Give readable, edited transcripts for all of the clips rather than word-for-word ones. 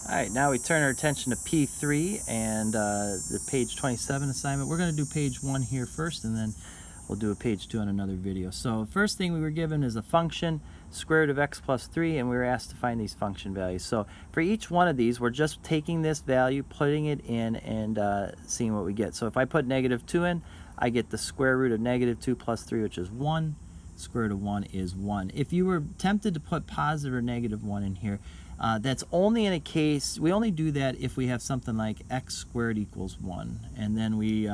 All right, now we turn our attention to P3 and the page 27 assignment. We're going to do page 1 here first, and then we'll do a page 2 on another video. So first thing we were given is a function, square root of x plus 3, and we were asked to find these function values. So for each one of these, we're just taking this value, putting it in, and seeing what we get. So if I put -2 in, I get the square root of -2 plus 3, which is 1. Square root of 1 is 1. If you were tempted to put positive or -1 in here, that's only in a case, we only do that if we have something like x squared equals 1, and then we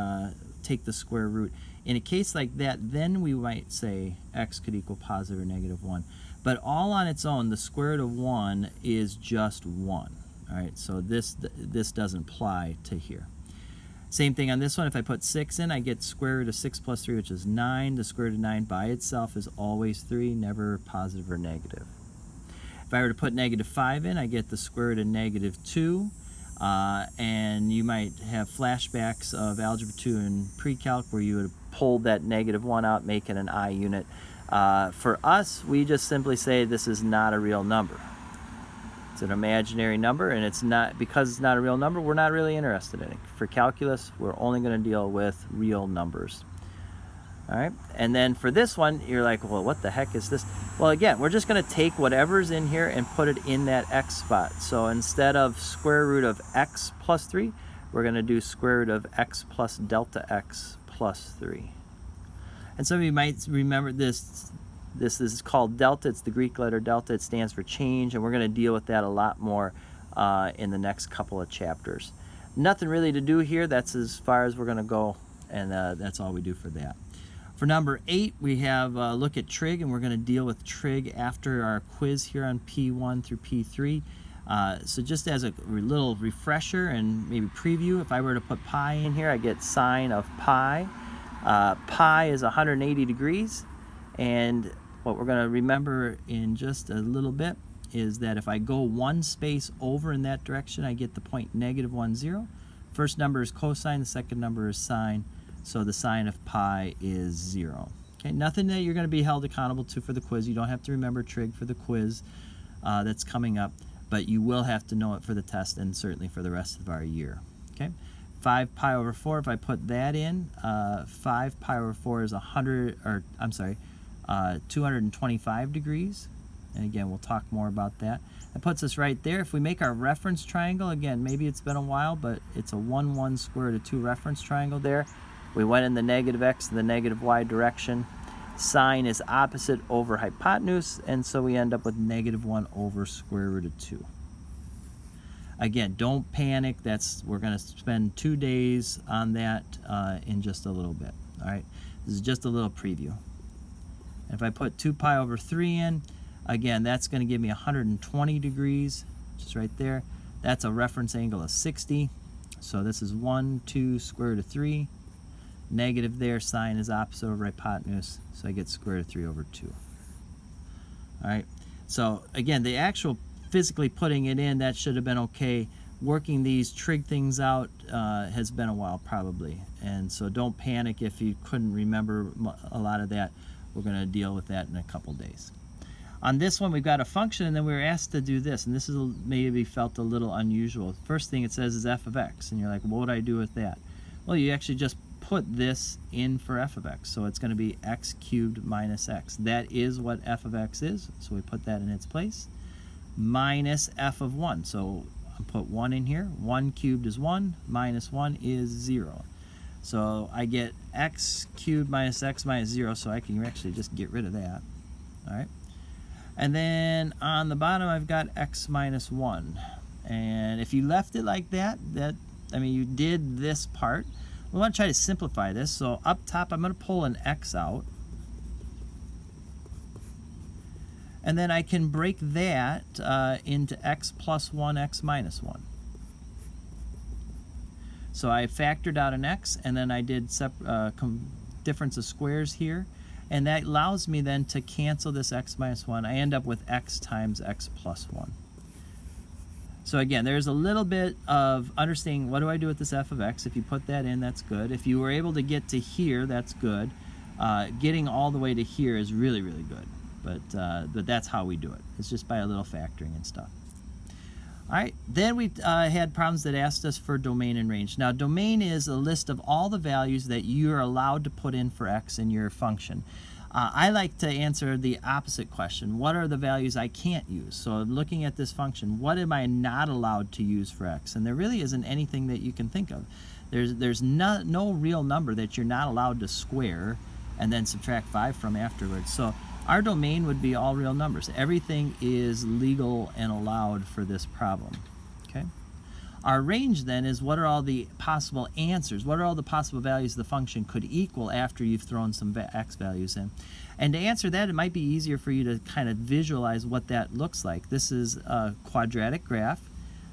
take the square root. In a case like that, then we might say x could equal positive or -1. But all on its own, the square root of 1 is just 1. All right, so this doesn't apply to here. Same thing on this one. If I put 6 in, I get square root of 6 plus 3, which is 9. The square root of 9 by itself is always 3, never positive or negative. If I were to put -5 in, I get the square root of -2. And you might have flashbacks of Algebra 2 and Pre-Calc where you would have pulled that -1 out, making an I unit. For us, we just simply say this is not a real number. It's an imaginary number, and it's not, because it's not a real number, we're not really interested in it. For calculus, we're only going to deal with real numbers. All right, and then for this one, you're like, well, what the heck is this? Well, again, we're just going to take whatever's in here and put it in that x spot. So instead of square root of x plus 3, we're going to do square root of x plus delta x plus 3. And some of you might remember this. This is called delta. It's the Greek letter delta. It stands for change, and we're going to deal with that a lot more in the next couple of chapters. Nothing really to do here. That's as far as we're going to go, and that's all we do for that. For number 8, we have a look at trig, and we're going to deal with trig after our quiz here on P1 through P3. So just as a little refresher and maybe preview, if I were to put pi in here, I get sine of pi. Pi is 180 degrees, and what we're going to remember in just a little bit is that if I go one space over in that direction, I get the point -1, 0. First number is cosine, the second number is sine, so the sine of pi is 0. Okay, nothing that you're going to be held accountable to for the quiz. You don't have to remember trig for the quiz that's coming up, but you will have to know it for the test and certainly for the rest of our year. Okay, 5 pi over 4, if I put that in, 5 pi over 4 is 225 degrees, and again we'll talk more about that. That puts us right there. If we make our reference triangle, again, maybe it's been a while, but it's a 1, 1 square root of 2 reference triangle there. We went in the -x and the -y direction. Sine is opposite over hypotenuse, and so we end up with -1 over square root of 2. Again, don't panic. We're going to spend 2 days on that in just a little bit. All right, this is just a little preview. If I put 2 pi over 3 in, again, that's going to give me 120 degrees, just right there. That's a reference angle of 60. So this is 1, 2, square root of 3. Negative there, sine is opposite over hypotenuse, so I get square root of 3 over 2. All right, so again, the actual physically putting it in, that should have been okay. Working these trig things out has been a while probably, and so don't panic if you couldn't remember a lot of that. We're going to deal with that in a couple days. On this one, we've got a function, and then we were asked to do this, and this is maybe felt a little unusual. First thing it says is f of x, and you're like, what would I do with that? Well, you actually just put this in for f of x, so it's going to be x cubed minus x. That is what f of x is, so we put that in its place, minus f of 1. So I put 1 in here. 1 cubed is 1, minus 1 is 0. So I get x cubed minus x minus 0, so I can actually just get rid of that. All right. And then on the bottom, I've got x minus 1. And if you left it like that, I mean, you did this part. We want to try to simplify this. So up top, I'm going to pull an x out. And then I can break that into x plus 1, x minus 1. So I factored out an x, and then I did difference of squares here, and that allows me then to cancel this x minus 1. I end up with x times x plus 1. So again, there's a little bit of understanding, what do I do with this f of x? If you put that in, that's good. If you were able to get to here, that's good. Getting all the way to here is really, really good. But that's how we do it. It's just by a little factoring and stuff. All right, then we had problems that asked us for domain and range. Now, domain is a list of all the values that you're allowed to put in for x in your function. I like to answer the opposite question. What are the values I can't use? So looking at this function, what am I not allowed to use for x? And there really isn't anything that you can think of. There's no real number that you're not allowed to square and then subtract 5 from afterwards. So our domain would be all real numbers. Everything is legal and allowed for this problem. Okay. Our range then is what are all the possible answers? What are all the possible values the function could equal after you've thrown some x values in? And to answer that, it might be easier for you to kind of visualize what that looks like. This is a quadratic graph.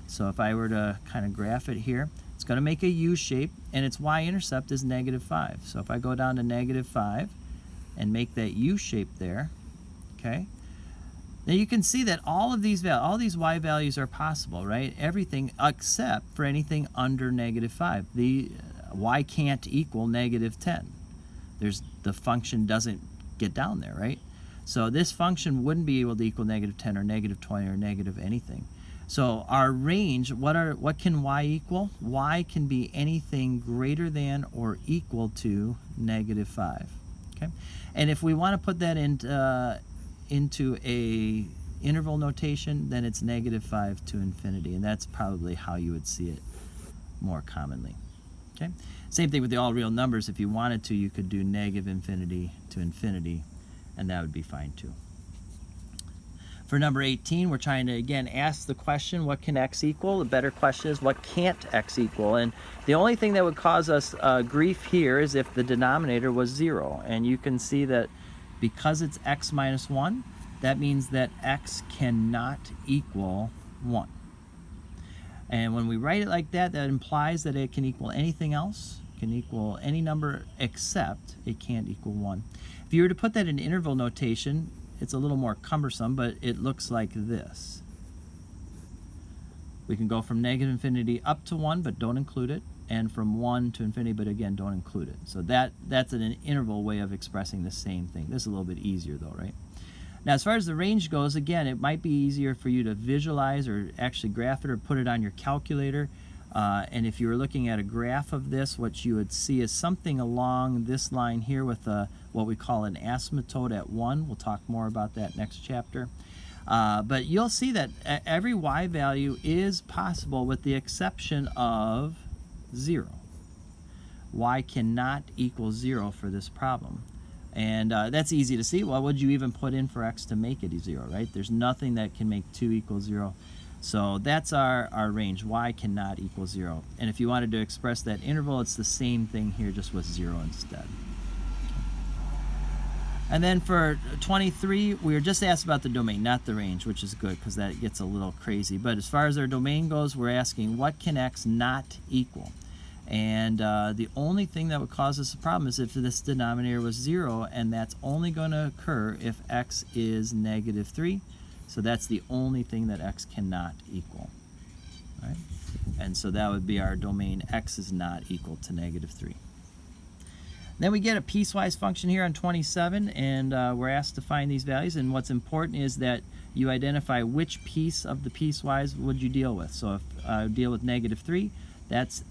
So if I were to kind of graph it here, it's going to make a U shape, and its y-intercept is -5. So if I go down to -5 and make that U shape there, okay? Now you can see that all these y values are possible, right? Everything except for anything under -5. The y can't equal -10. The function doesn't get down there, right? So this function wouldn't be able to equal -10 or -20 or negative anything. So our range, what can y equal? Y can be anything greater than or equal to -5. Okay, and if we want to put that into a interval notation, then it's -5 to infinity, and that's probably how you would see it more commonly. Okay, same thing with the all real numbers. If you wanted to, you could do -infinity to infinity, and that would be fine too. For number 18, we're trying to, again, ask the question, what can x equal? The better question is, what can't x equal? And the only thing that would cause us grief here is if the denominator was 0. And you can see that because it's x minus 1, that means that x cannot equal 1. And when we write it like that, that implies that it can equal anything else. It can equal any number except it can't equal 1. If you were to put that in interval notation, it's a little more cumbersome, but it looks like this. We can go from -infinity up to 1, but don't include it, and from 1 to infinity, but again, don't include it. So that's an interval way of expressing the same thing. This is a little bit easier though, right? Now, as far as the range goes, again, it might be easier for you to visualize or actually graph it or put it on your calculator. And if you were looking at a graph of this, what you would see is something along this line here with what we call an asymptote at 1. We'll talk more about that next chapter. But you'll see that every y value is possible with the exception of 0. Y cannot equal 0 for this problem. And that's easy to see. What would you even put in for x to make it 0, right? There's nothing that can make 2 equal 0. So that's our range. Y cannot equal 0. And if you wanted to express that interval, it's the same thing here, just with 0 instead. And then for 23, we were just asked about the domain, not the range, which is good because that gets a little crazy. But as far as our domain goes, we're asking what can x not equal? And the only thing that would cause us a problem is if this denominator was 0, and that's only going to occur if x is -3. So that's the only thing that x cannot equal. Right? And so that would be our domain, x is not equal to -3. Then we get a piecewise function here on 27, and we're asked to find these values. And what's important is that you identify which piece of the piecewise would you deal with. So if I deal with -3, that's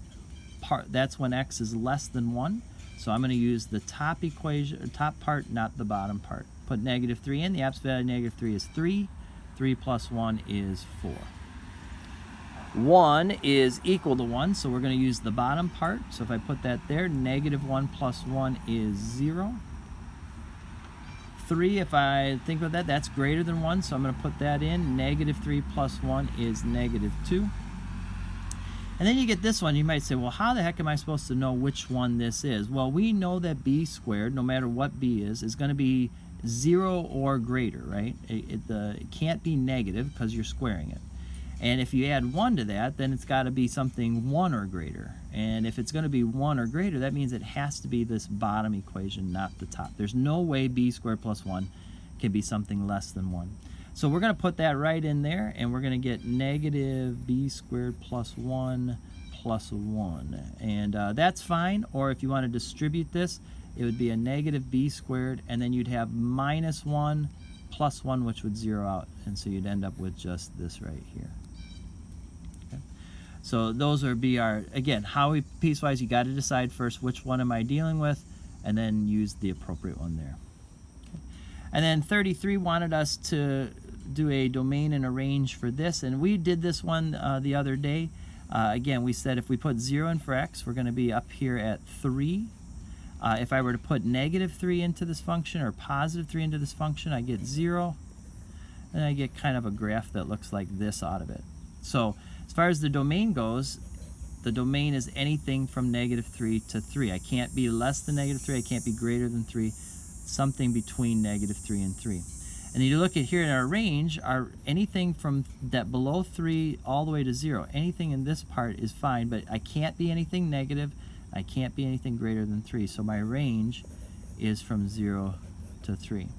when x is less than 1. So I'm going to use the top equation, top part, not the bottom part. Put -3 in. The absolute value of -3 is 3. 3 plus 1 is 4. 1 is equal to 1, so we're going to use the bottom part. So if I put that there, -1 plus 1 is 0. 3, if I think about that, that's greater than 1, so I'm going to put that in. -3 plus 1 is -2. And then you get this one. You might say, well, how the heck am I supposed to know which one this is? Well, we know that b squared, no matter what b is going to be 0 or greater, right? It can't be negative because you're squaring it. And if you add 1 to that, then it's got to be something 1 or greater. And if it's going to be 1 or greater, that means it has to be this bottom equation, not the top. There's no way b squared plus 1 can be something less than 1. So we're going to put that right in there, and we're going to get -b squared plus 1 plus 1. And that's fine. Or if you want to distribute this, it would be a -b squared, and then you'd have -1 plus 1, which would 0 out. And so you'd end up with just this right here. So those would be our, again, how we piecewise, you got to decide first which one am I dealing with, and then use the appropriate one there. Okay. And then 33 wanted us to do a domain and a range for this, and we did this one the other day. Again, we said if we put 0 in for x, we're going to be up here at 3. If I were to put -3 into this function or +3 into this function, I get 0, and I get kind of a graph that looks like this out of it. So as far as the domain goes, the domain is anything from -3 to 3. I can't be less than -3, I can't be greater than 3, something between -3 and 3. And you look at here in our range, anything from that below 3 all the way to 0. Anything in this part is fine, but I can't be anything negative, I can't be anything greater than 3. So my range is from 0 to 3.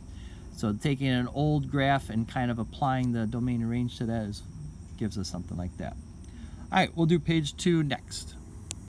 So taking an old graph and kind of applying the domain and range to that gives us something like that. All right, we'll do page 2 next.